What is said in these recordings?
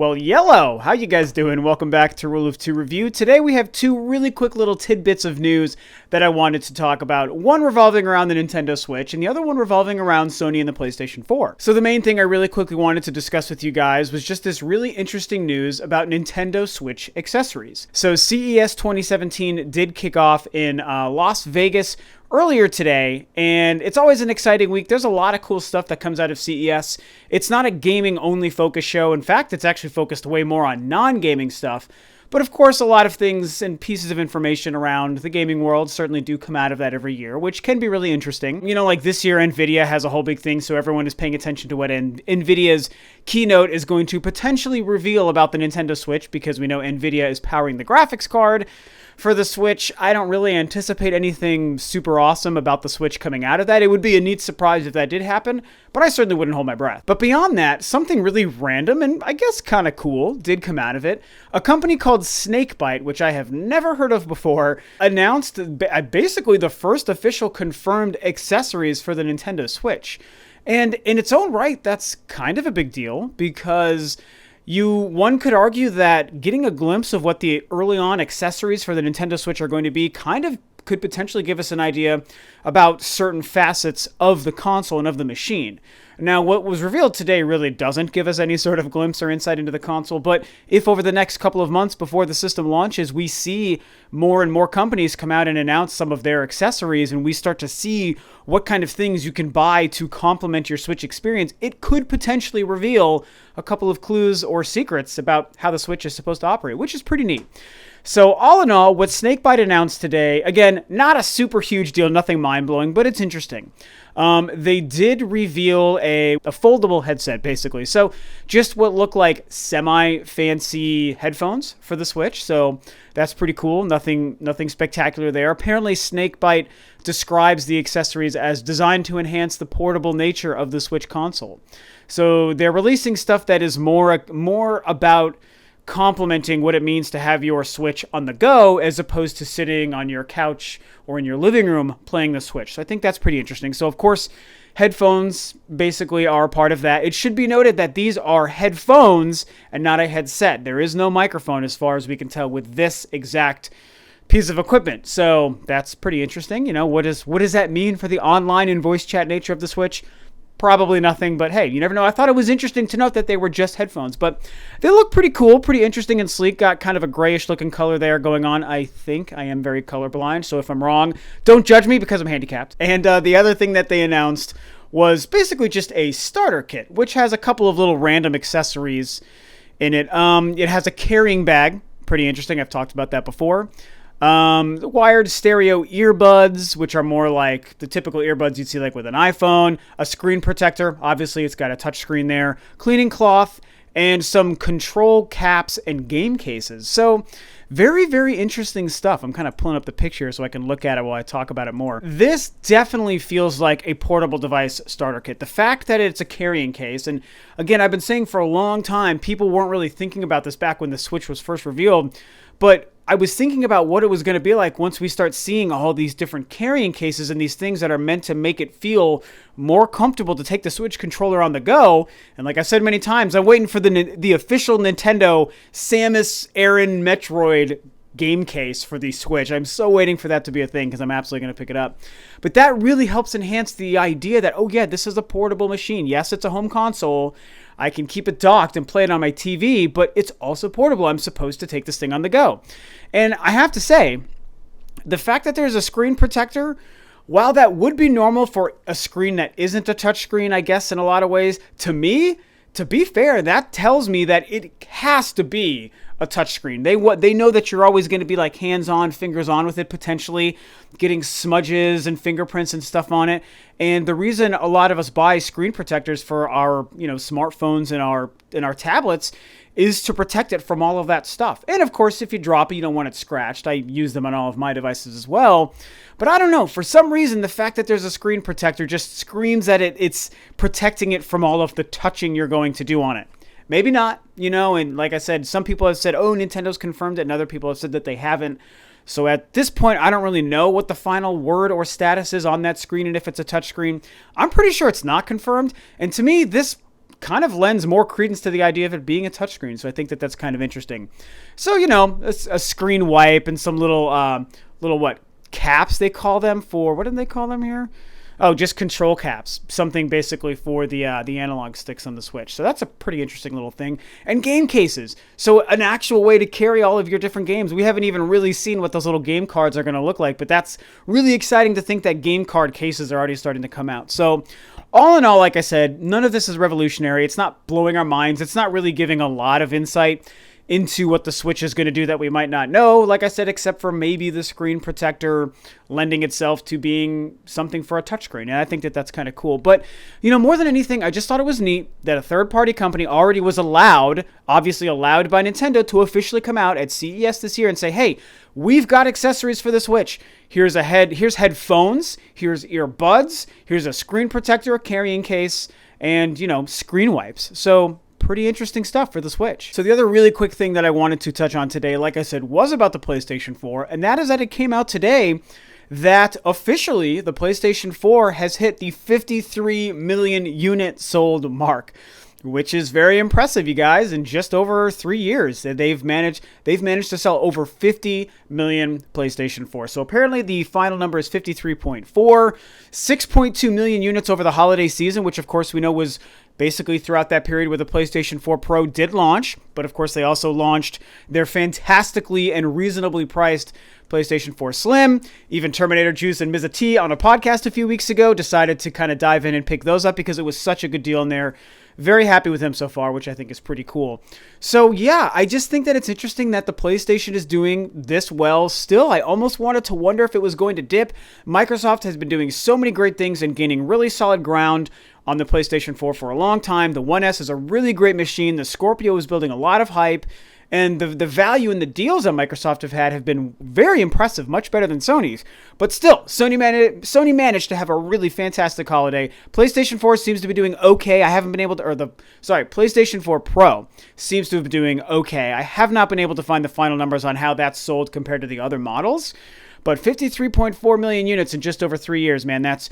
Well, yellow! How you guys doing? Welcome back to Rule of Two Review. Today we have two really quick little tidbits of news that I wanted to talk about. One revolving around the Nintendo Switch, and the other one revolving around Sony and the PlayStation 4. So the main thing I really quickly wanted to discuss with you guys was just this really interesting news about Nintendo Switch accessories. So CES 2017 did kick off in Las Vegas earlier today, and it's always an exciting week. There's a lot of cool stuff that comes out of CES. It's not a gaming-only focused show. In fact, it's actually focused way more on non-gaming stuff. But of course, a lot of things and pieces of information around the gaming world certainly do come out of that every year, which can be really interesting. You know, like this year, NVIDIA has a whole big thing, so everyone is paying attention to what NVIDIA's keynote is going to potentially reveal about the Nintendo Switch, because we know NVIDIA is powering the graphics card for the Switch. I don't really anticipate anything super awesome about the Switch coming out of that. It would be a neat surprise if that did happen, but I certainly wouldn't hold my breath. But beyond that, something really random and I guess kind of cool did come out of it. A company called Snakebite, which I have never heard of before, announced basically the first official confirmed accessories for the Nintendo Switch. And in its own right, that's kind of a big deal, because one could argue that getting a glimpse of what the early on accessories for the Nintendo Switch are going to be kind of could potentially give us an idea about certain facets of the console and of the machine. Now, what was revealed today really doesn't give us any sort of glimpse or insight into the console, but if over the next couple of months before the system launches, we see more and more companies come out and announce some of their accessories, and we start to see what kind of things you can buy to complement your Switch experience, it could potentially reveal a couple of clues or secrets about how the Switch is supposed to operate, which is pretty neat. So all in all, what Snakebite announced today, again, not a super huge deal, nothing mind-blowing, but it's interesting. They did reveal a foldable headset, basically. So just what looked like semi-fancy headphones for the Switch. So that's pretty cool. Nothing spectacular there. Apparently, Snakebite describes the accessories as designed to enhance the portable nature of the Switch console. So they're releasing stuff that is more about complementing what it means to have your Switch on the go as opposed to sitting on your couch or in your living room playing the Switch. So I think that's pretty interesting. So of course, headphones basically are a part of that. It should be noted that these are headphones and not a headset. There is no microphone as far as we can tell with this exact piece of equipment. So that's pretty interesting. You know, what does that mean for the online and voice chat nature of the Switch? Probably nothing, but hey, you never know. I thought it was interesting to note that they were just headphones, but they look pretty cool, pretty interesting and sleek. Got kind of a grayish looking color there going on. I think I am very colorblind, so if I'm wrong, don't judge me because I'm handicapped. And the other thing that they announced was basically just a starter kit, which has a couple of little random accessories in it. It has a carrying bag, pretty interesting. I've talked about that before. Wired stereo earbuds, which are more like the typical earbuds you'd see like with an iPhone, a screen protector, obviously it's got a touch screen there, cleaning cloth, and some control caps and game cases. So very, very interesting stuff. I'm kind of pulling up the picture so I can look at it while I talk about it more. This definitely feels like a portable device starter kit. The fact that it's a carrying case, and again, I've been saying for a long time, people weren't really thinking about this back when the Switch was first revealed, but I was thinking about what it was going to be like once we start seeing all these different carrying cases and these things that are meant to make it feel more comfortable to take the Switch controller on the go. And like I said many times, I'm waiting for the official Nintendo Samus Aran Metroid game case for the Switch. I'm so waiting for that to be a thing because I'm absolutely going to pick it up. But that really helps enhance the idea that, oh yeah, this is a portable machine. Yes, it's a home console. I can keep it docked and play it on my TV, but it's also portable. I'm supposed to take this thing on the go. And I have to say, the fact that there's a screen protector, while that would be normal for a screen that isn't a touch screen, I guess, in a lot of ways, to me, to be fair, that tells me that it has to be a touchscreen. They know that you're always going to be like hands-on, fingers-on with it, potentially getting smudges and fingerprints and stuff on it. And the reason a lot of us buy screen protectors for our, smartphones and our tablets is to protect it from all of that stuff. And of course, if you drop it, you don't want it scratched. I use them on all of my devices as well. But I don't know, for some reason, the fact that there's a screen protector just screams that it's protecting it from all of the touching you're going to do on it. Maybe not, and like I said, some people have said, oh, Nintendo's confirmed it, and other people have said that they haven't. So at this point, I don't really know what the final word or status is on that screen and if it's a touchscreen. I'm pretty sure it's not confirmed. And to me, this kind of lends more credence to the idea of it being a touchscreen. So I think that that's kind of interesting. So, a screen wipe and some little caps they call them for, what did they call them here? Oh, just control caps, something basically for the analog sticks on the Switch. So that's a pretty interesting little thing. And game cases, so an actual way to carry all of your different games. We haven't even really seen what those little game cards are going to look like, but that's really exciting to think that game card cases are already starting to come out. So all in all, like I said, none of this is revolutionary. It's not blowing our minds. It's not really giving a lot of insight into what the Switch is going to do that we might not know, like I said, except for maybe the screen protector lending itself to being something for a touchscreen. And I think that that's kind of cool. But, more than anything, I just thought it was neat that a third-party company already was obviously allowed by Nintendo, to officially come out at CES this year and say, hey, we've got accessories for the Switch. Here's headphones, here's earbuds, here's a screen protector, a carrying case, and, screen wipes. So pretty interesting stuff for the Switch. So the other really quick thing that I wanted to touch on today, like I said, was about the PlayStation 4, and that is that it came out today that officially the PlayStation 4 has hit the 53 million unit sold mark, which is very impressive, you guys. In just over 3 years, they've managed to sell over 50 million PlayStation 4. So apparently the final number is 53.4, 6.2 million units over the holiday season, which of course we know was basically throughout that period where the PlayStation 4 Pro did launch. But of course they also launched their fantastically and reasonably priced PlayStation 4 Slim. Even Terminator Juice and Mizza T on a podcast a few weeks ago decided to kind of dive in and pick those up because it was such a good deal in there. Very happy with them so far, which I think is pretty cool. So yeah, I just think that it's interesting that the PlayStation is doing this well still. I almost wanted to wonder if it was going to dip. Microsoft has been doing so many great things and gaining really solid ground on the PlayStation 4 for a long time. The 1S is a really great machine. The Scorpio is building a lot of hype. And the value and the deals that Microsoft have been very impressive, much better than Sony's. But still, Sony managed to have a really fantastic holiday. PlayStation 4 seems to be doing okay. PlayStation 4 Pro seems to be doing okay. I have not been able to find the final numbers on how that's sold compared to the other models. But 53.4 million units in just over 3 years, man, that's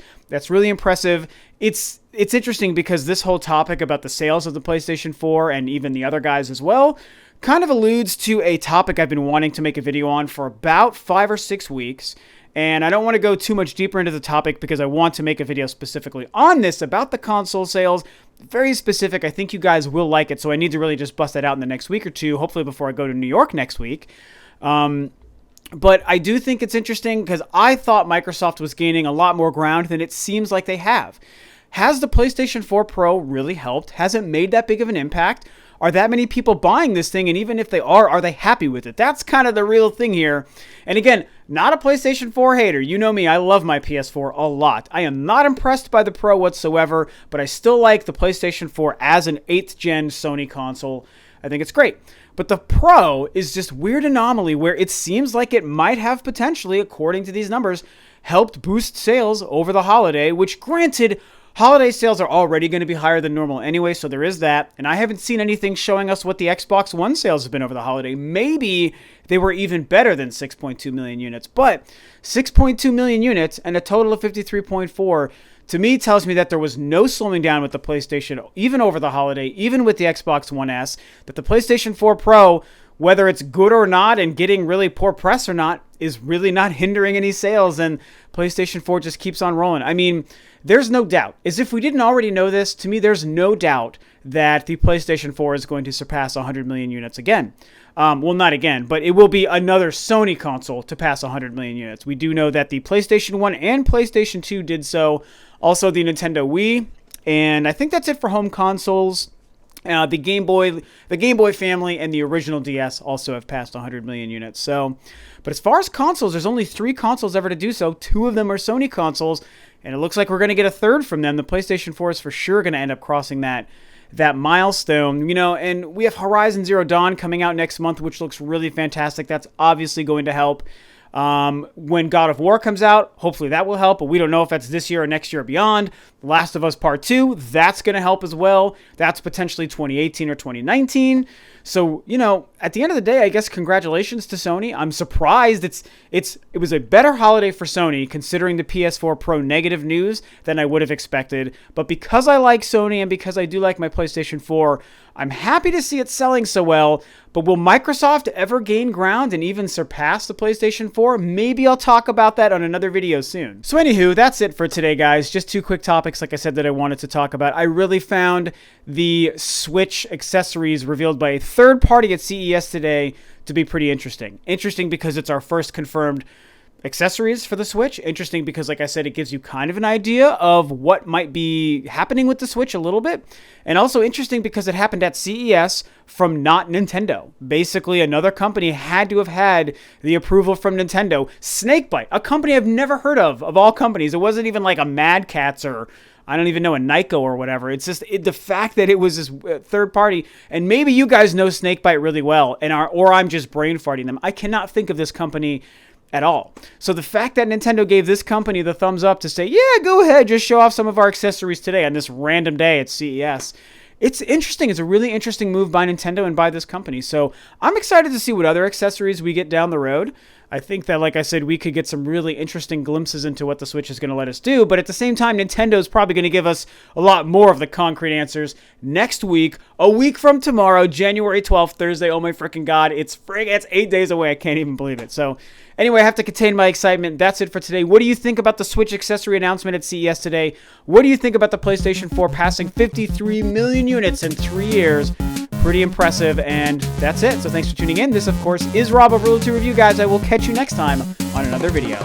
really impressive. It's interesting because this whole topic about the sales of the PlayStation 4 and even the other guys as well kind of alludes to a topic I've been wanting to make a video on for about 5 or 6 weeks. And I don't want to go too much deeper into the topic because I want to make a video specifically on this about the console sales. Very specific. I think you guys will like it. So I need to really just bust that out in the next week or two, hopefully before I go to New York next week. But I do think it's interesting because I thought Microsoft was gaining a lot more ground than it seems like they have. Has the PlayStation 4 Pro really helped? Has it made that big of an impact? Are that many people buying this thing? And even if they are they happy with it? That's kind of the real thing here. And again, not a PlayStation 4 hater. You know me, I love my PS4 a lot. I am not impressed by the Pro whatsoever, but I still like the PlayStation 4 as an 8th gen Sony console. I think it's great. But the Pro is just weird anomaly where it seems like it might have potentially, according to these numbers, helped boost sales over the holiday, which granted, holiday sales are already going to be higher than normal anyway, so there is that. And I haven't seen anything showing us what the Xbox One sales have been over the holiday. Maybe they were even better than 6.2 million units. But 6.2 million units and a total of 53.4 to me tells me that there was no slowing down with the PlayStation, even over the holiday, even with the Xbox One S, that the PlayStation 4 Pro, whether it's good or not and getting really poor press or not, is really not hindering any sales, and PlayStation 4 just keeps on rolling. I mean, there's no doubt. As if we didn't already know this, to me, there's no doubt that the PlayStation 4 is going to surpass 100 million units again. Well, not again, but it will be another Sony console to pass 100 million units. We do know that the PlayStation 1 and PlayStation 2 did so. Also, the Nintendo Wii. And I think that's it for home consoles. The Game Boy family and the original DS also have passed 100 million units. So, but as far as consoles, there's only 3 consoles ever to do so. 2 of them are Sony consoles, and it looks like we're going to get a third from them. The PlayStation 4 is for sure going to end up crossing that milestone, and we have Horizon Zero Dawn coming out next month, which looks really fantastic. That's obviously going to help. When God of War comes out, hopefully that will help, but we don't know if that's this year or next year or beyond. Last of Us Part 2, that's going to help as well. That's potentially 2018 or 2019. So, you know, at the end of the day, I guess congratulations to Sony. I'm surprised it was a better holiday for Sony considering the PS4 Pro negative news than I would have expected. But because I like Sony and because I do like my PlayStation 4, I'm happy to see it selling so well. But will Microsoft ever gain ground and even surpass the PlayStation 4? Maybe I'll talk about that on another video soon. So anywho, that's it for today, guys. Just two quick topics, like I said, that I wanted to talk about. I really found the Switch accessories revealed by a third party at CES today to be pretty interesting. Interesting because it's our first confirmed accessories for the Switch. Interesting because, like I said, it gives you kind of an idea of what might be happening with the Switch a little bit. And also interesting because it happened at CES from not Nintendo. Basically, another company had to have had the approval from Nintendo. Snakebite, a company I've never heard of all companies. It wasn't even like a Mad Catz or I don't even know, a Nyko or whatever. It's just the fact that it was this third party, and maybe you guys know Snakebite really well, or I'm just brain farting them. I cannot think of this company at all. So the fact that Nintendo gave this company the thumbs up to say, yeah, go ahead, just show off some of our accessories today on this random day at CES. It's interesting. It's a really interesting move by Nintendo and by this company. So I'm excited to see what other accessories we get down the road. I think that, like I said, we could get some really interesting glimpses into what the Switch is going to let us do. But at the same time, Nintendo is probably going to give us a lot more of the concrete answers next week, a week from tomorrow, January 12th, Thursday. Oh my freaking God. It's 8 days away. I can't even believe it. So anyway, I have to contain my excitement. That's it for today. What do you think about the Switch accessory announcement at CES today? What do you think about the PlayStation 4 passing 53 million units in 3 years? Pretty impressive, and that's it. So thanks for tuning in. This, of course, is Rob of Rule 2 Review, guys. I will catch you next time on another video.